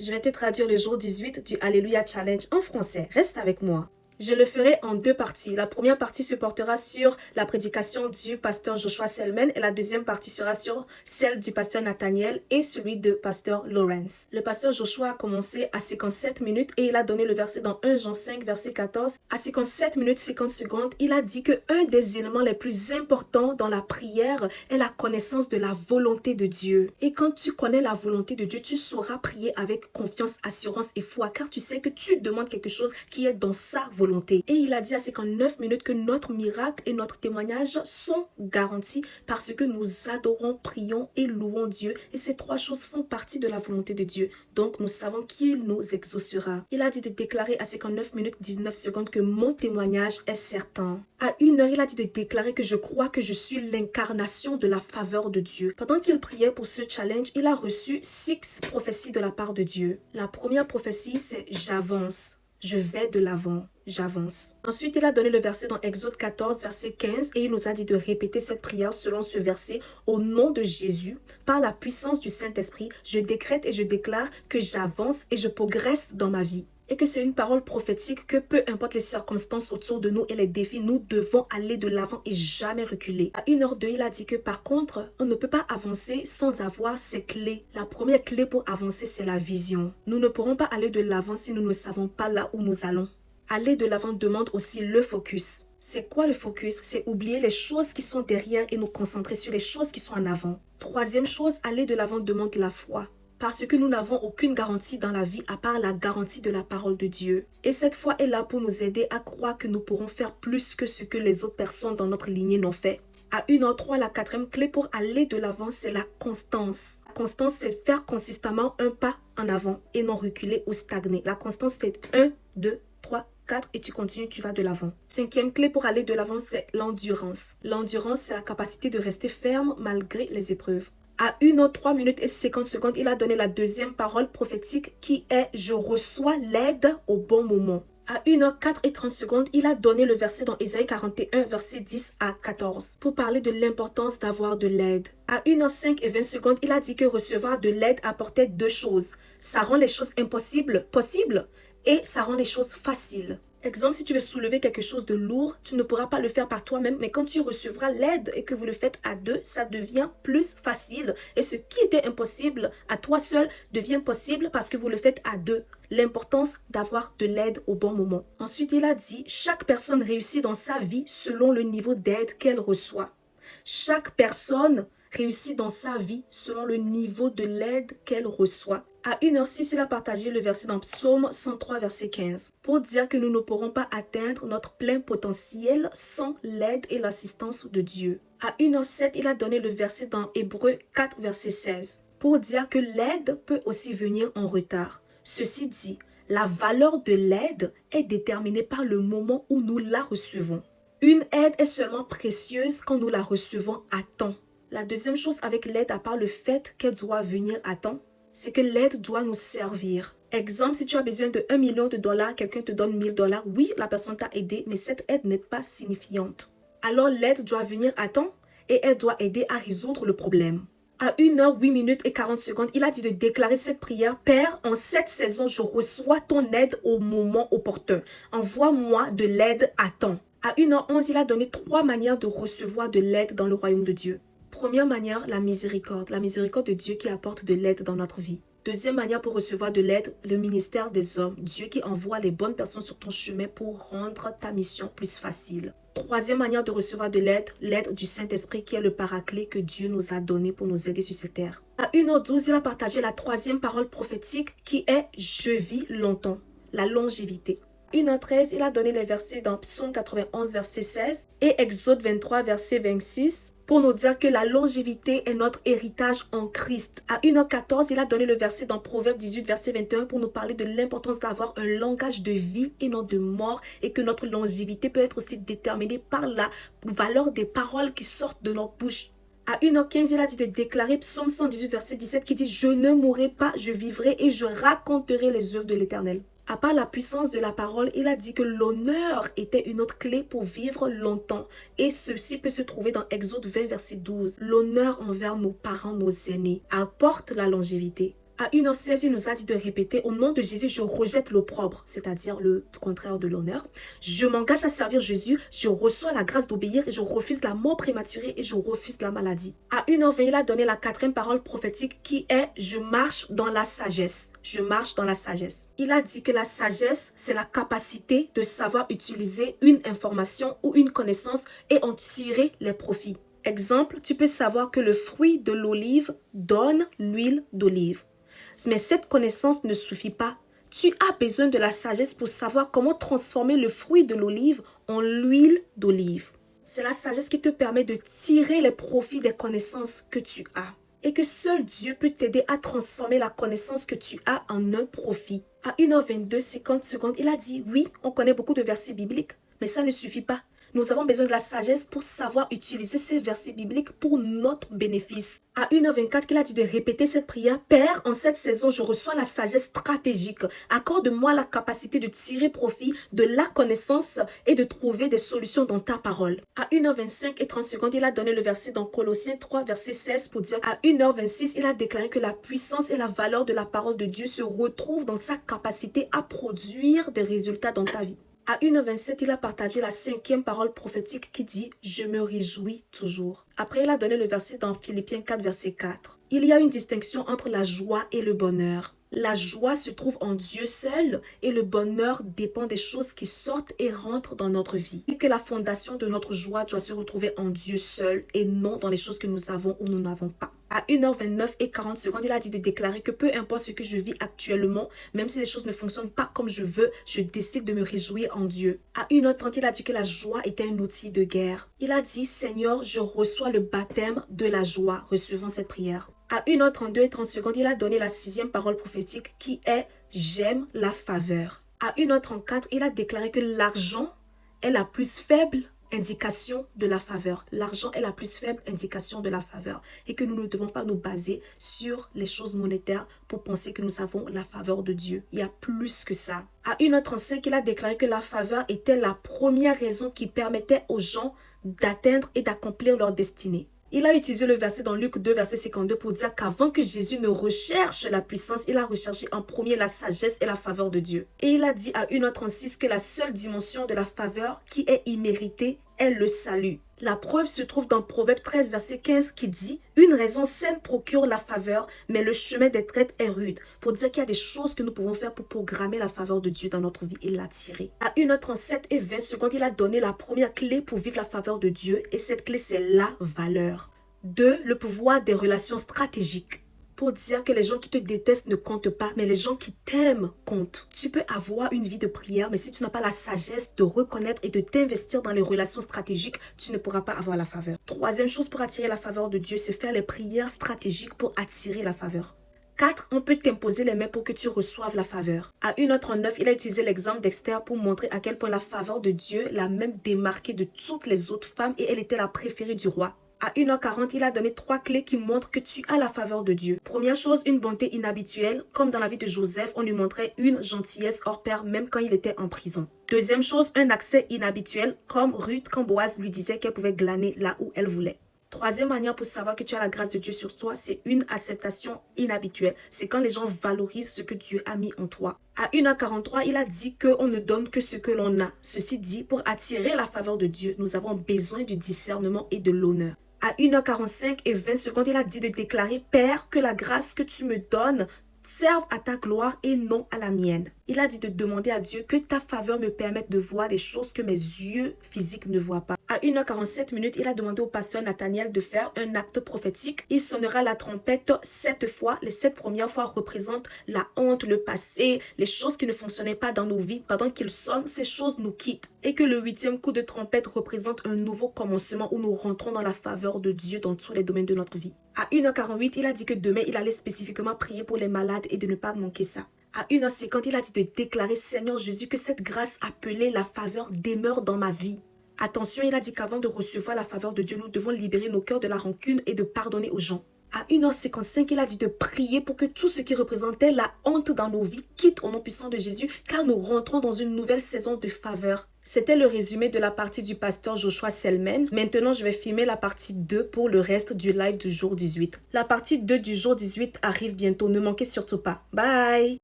Je vais te traduire le jour 18 du Alléluia Challenge en français. Reste avec moi. Je le ferai en deux parties. La première partie se portera sur la prédication du pasteur Joshua Selman et la deuxième partie sera sur celle du pasteur Nathaniel et celui de pasteur Lawrence. Le pasteur Joshua a commencé à 57 minutes et il a donné le verset dans 1 Jean 5 verset 14. À 57 minutes 50 secondes, il a dit que un des éléments les plus importants dans la prière est la connaissance de la volonté de Dieu. Et quand tu connais la volonté de Dieu, tu sauras prier avec confiance, assurance et foi car tu sais que tu demandes quelque chose qui est dans sa volonté. Et il a dit à 59 minutes que notre miracle et notre témoignage sont garantis parce que nous adorons, prions et louons Dieu. Et ces trois choses font partie de la volonté de Dieu. Donc nous savons qu'il nous exaucera. Il a dit de déclarer à 59 minutes 19 secondes que mon témoignage est certain. À 1 heure, il a dit de déclarer que je crois que je suis l'incarnation de la faveur de Dieu. Pendant qu'il priait pour ce challenge, il a reçu 6 prophéties de la part de Dieu. La première prophétie, c'est « J'avance ». Je vais de l'avant, j'avance. Ensuite, il a donné le verset dans Exode 14, verset 15 et il nous a dit de répéter cette prière selon ce verset. Au nom de Jésus, par la puissance du Saint-Esprit, je décrète et je déclare que j'avance et je progresse dans ma vie. Et que c'est une parole prophétique que peu importe les circonstances autour de nous et les défis, nous devons aller de l'avant et jamais reculer. À 1h02, il a dit que par contre, on ne peut pas avancer sans avoir ces clés. La première clé pour avancer, c'est la vision. Nous ne pourrons pas aller de l'avant si nous ne savons pas là où nous allons. Aller de l'avant demande aussi le focus. C'est quoi le focus? C'est oublier les choses qui sont derrière et nous concentrer sur les choses qui sont en avant. Troisième chose, aller de l'avant demande la foi. Parce que nous n'avons aucune garantie dans la vie à part la garantie de la parole de Dieu. Et cette foi est là pour nous aider à croire que nous pourrons faire plus que ce que les autres personnes dans notre lignée n'ont fait. À 1h03, la quatrième clé pour aller de l'avant, c'est la constance. La constance, c'est faire consistamment un pas en avant et non reculer ou stagner. La constance, c'est 1, 2, 3, 4 et tu continues, tu vas de l'avant. Cinquième clé pour aller de l'avant, c'est l'endurance. L'endurance, c'est la capacité de rester ferme malgré les épreuves. À 1h03 minutes et 50 secondes, il a donné la deuxième parole prophétique qui est « Je reçois l'aide au bon moment ». À 1h04 et 30 secondes, il a donné le verset dans Ésaïe 41, verset 10 à 14 pour parler de l'importance d'avoir de l'aide. À 1h05 et 20 secondes, il a dit que recevoir de l'aide apportait deux choses. Ça rend les choses impossibles possibles et ça rend les choses faciles. Exemple, si tu veux soulever quelque chose de lourd, tu ne pourras pas le faire par toi-même, mais quand tu recevras l'aide et que vous le faites à deux, ça devient plus facile. Et ce qui était impossible à toi seul devient possible parce que vous le faites à deux. L'importance d'avoir de l'aide au bon moment. Ensuite, il a dit, chaque personne réussit dans sa vie selon le niveau d'aide qu'elle reçoit. Chaque personne réussit dans sa vie selon le niveau de l'aide qu'elle reçoit. À 1h06, il a partagé le verset dans Psaume 103, verset 15, pour dire que nous ne pourrons pas atteindre notre plein potentiel sans l'aide et l'assistance de Dieu. À 1h07, il a donné le verset dans Hébreux 4, verset 16, pour dire que l'aide peut aussi venir en retard. Ceci dit, la valeur de l'aide est déterminée par le moment où nous la recevons. Une aide est seulement précieuse quand nous la recevons à temps. La deuxième chose avec l'aide, à part le fait qu'elle doit venir à temps, c'est que l'aide doit nous servir. Exemple, si tu as besoin de $1 million, quelqu'un te donne $1000, oui, la personne t'a aidé, mais cette aide n'est pas signifiante. Alors l'aide doit venir à temps et elle doit aider à résoudre le problème. À 1h08 minutes et 40 secondes, il a dit de déclarer cette prière. Père, en cette saison, je reçois ton aide au moment opportun. Envoie-moi de l'aide à temps. À 1h11, il a donné 3 manières de recevoir de l'aide dans le royaume de Dieu. Première manière, la miséricorde de Dieu qui apporte de l'aide dans notre vie. Deuxième manière pour recevoir de l'aide, le ministère des hommes, Dieu qui envoie les bonnes personnes sur ton chemin pour rendre ta mission plus facile. Troisième manière de recevoir de l'aide du Saint-Esprit qui est le paraclet que Dieu nous a donné pour nous aider sur cette terre. À 1h12, il a partagé la troisième parole prophétique qui est « Je vis longtemps », la longévité. 1h13, il a donné les versets dans Psaume 91, verset 16 et Exode 23, verset 26 pour nous dire que la longévité est notre héritage en Christ. À 1h14, il a donné le verset dans Proverbe 18, verset 21 pour nous parler de l'importance d'avoir un langage de vie et non de mort et que notre longévité peut être aussi déterminée par la valeur des paroles qui sortent de notre bouche. À 1h15, il a dit de déclarer Psaume 118, verset 17 qui dit « Je ne mourrai pas, je vivrai et je raconterai les œuvres de l'Éternel ». À part la puissance de la parole, il a dit que l'honneur était une autre clé pour vivre longtemps. Et ceci peut se trouver dans Exode 20, verset 12. L'honneur envers nos parents, nos aînés, apporte la longévité. À 1h16, il nous a dit de répéter: au nom de Jésus, je rejette l'opprobre, c'est-à-dire le contraire de l'honneur. Je m'engage à servir Jésus, je reçois la grâce d'obéir et je refuse la mort prématurée et je refuse la maladie. À 1h20, il a donné la 4e parole prophétique qui est: je marche dans la sagesse. Je marche dans la sagesse. Il a dit que la sagesse, c'est la capacité de savoir utiliser une information ou une connaissance et en tirer les profits. Exemple, tu peux savoir que le fruit de l'olive donne l'huile d'olive. Mais cette connaissance ne suffit pas. Tu as besoin de la sagesse pour savoir comment transformer le fruit de l'olive en l'huile d'olive. C'est la sagesse qui te permet de tirer les profits des connaissances que tu as. Et que seul Dieu peut t'aider à transformer la connaissance que tu as en un profit. À 1h22, 50 secondes, il a dit: oui, on connaît beaucoup de versets bibliques, mais ça ne suffit pas. Nous avons besoin de la sagesse pour savoir utiliser ces versets bibliques pour notre bénéfice. À 1h24, il a dit de répéter cette prière: Père, en cette saison, je reçois la sagesse stratégique. Accorde-moi la capacité de tirer profit de la connaissance et de trouver des solutions dans ta parole. À 1h25 et 30 secondes, il a donné le verset dans Colossiens 3, verset 16 pour dire: à 1h26, il a déclaré que la puissance et la valeur de la parole de Dieu se retrouvent dans sa capacité à produire des résultats dans ta vie. À 1h27, il a partagé la 5e parole prophétique qui dit: je me réjouis toujours. Après, il a donné le verset dans Philippiens 4, verset 4. Il y a une distinction entre la joie et le bonheur. La joie se trouve en Dieu seul et le bonheur dépend des choses qui sortent et rentrent dans notre vie. Et que la fondation de notre joie doit se retrouver en Dieu seul et non dans les choses que nous avons ou nous n'avons pas. À 1h29 et 40 secondes, il a dit de déclarer que peu importe ce que je vis actuellement, même si les choses ne fonctionnent pas comme je veux, je décide de me réjouir en Dieu. À 1h30, il a dit que la joie était un outil de guerre. Il a dit: Seigneur, je reçois le baptême de la joie. Recevons cette prière. À 1h32 et 30 secondes, il a donné la 6e parole prophétique qui est: j'aime la faveur. À 1h34, il a déclaré que l'argent est la plus faible indication de la faveur. L'argent est la plus faible indication de la faveur et que nous ne devons pas nous baser sur les choses monétaires pour penser que nous avons la faveur de Dieu. Il y a plus que ça. À 1h35, il a déclaré que la faveur était la première raison qui permettait aux gens d'atteindre et d'accomplir leur destinée. Il a utilisé le verset dans Luc 2, verset 52 pour dire qu'avant que Jésus ne recherche la puissance, il a recherché en premier la sagesse et la faveur de Dieu. Et il a dit à 1h36 que la seule dimension de la faveur qui est imméritée est le salut. La preuve se trouve dans Proverbe 13, verset 15 qui dit: une raison saine procure la faveur, mais le chemin des traites est rude. Pour dire qu'il y a des choses que nous pouvons faire pour programmer la faveur de Dieu dans notre vie et l'attirer. À 1h37 et 20 secondes, il a donné la première clé pour vivre la faveur de Dieu et cette clé, c'est la valeur. 2. Le pouvoir des relations stratégiques. Pour dire que les gens qui te détestent ne comptent pas, mais les gens qui t'aiment comptent. Tu peux avoir une vie de prière, mais si tu n'as pas la sagesse de reconnaître et de t'investir dans les relations stratégiques, tu ne pourras pas avoir la faveur. 3e chose pour attirer la faveur de Dieu, c'est faire les prières stratégiques pour attirer la faveur. 4. On peut t'imposer les mains pour que tu reçoives la faveur. À 1h39, il a utilisé l'exemple d'Esther pour montrer à quel point la faveur de Dieu l'a même démarquée de toutes les autres femmes et elle était la préférée du roi. À 1h40, il a donné 3 clés qui montrent que tu as la faveur de Dieu. Première chose, une bonté inhabituelle. Comme dans la vie de Joseph, on lui montrait une gentillesse hors pair même quand il était en prison. Deuxième chose, un accès inhabituel, comme Ruth quand Boaz lui disait qu'elle pouvait glaner là où elle voulait. Troisième manière pour savoir que tu as la grâce de Dieu sur toi, c'est une acceptation inhabituelle. C'est quand les gens valorisent ce que Dieu a mis en toi. À 1h43, il a dit qu'on ne donne que ce que l'on a. Ceci dit, pour attirer la faveur de Dieu, nous avons besoin du discernement et de l'honneur. À 1h45 et 20 secondes, il a dit de déclarer: Père, que la grâce que tu me donnes serve à ta gloire et non à la mienne. Il a dit de demander à Dieu que ta faveur me permette de voir des choses que mes yeux physiques ne voient pas. À 1h47 minutes, il a demandé au pasteur Nathaniel de faire un acte prophétique. Il sonnera la trompette 7 fois. Les 7 premières fois représentent la honte, le passé, les choses qui ne fonctionnaient pas dans nos vies. Pendant qu'il sonne, ces choses nous quittent. Et que le 8e coup de trompette représente un nouveau commencement où nous rentrons dans la faveur de Dieu dans tous les domaines de notre vie. À 1h48, il a dit que demain, il allait spécifiquement prier pour les malades et de ne pas manquer ça. À 1h50, il a dit de déclarer: Seigneur Jésus, que cette grâce appelée la faveur demeure dans ma vie. Attention, il a dit qu'avant de recevoir la faveur de Dieu, nous devons libérer nos cœurs de la rancune et de pardonner aux gens. À 1h55, il a dit de prier pour que tout ce qui représentait la honte dans nos vies quitte au nom puissant de Jésus, car nous rentrons dans une nouvelle saison de faveur. C'était le résumé de la partie du pasteur Joshua Selman. Maintenant, je vais filmer la partie 2 pour le reste du live du jour 18. La partie 2 du jour 18 arrive bientôt, ne manquez surtout pas. Bye!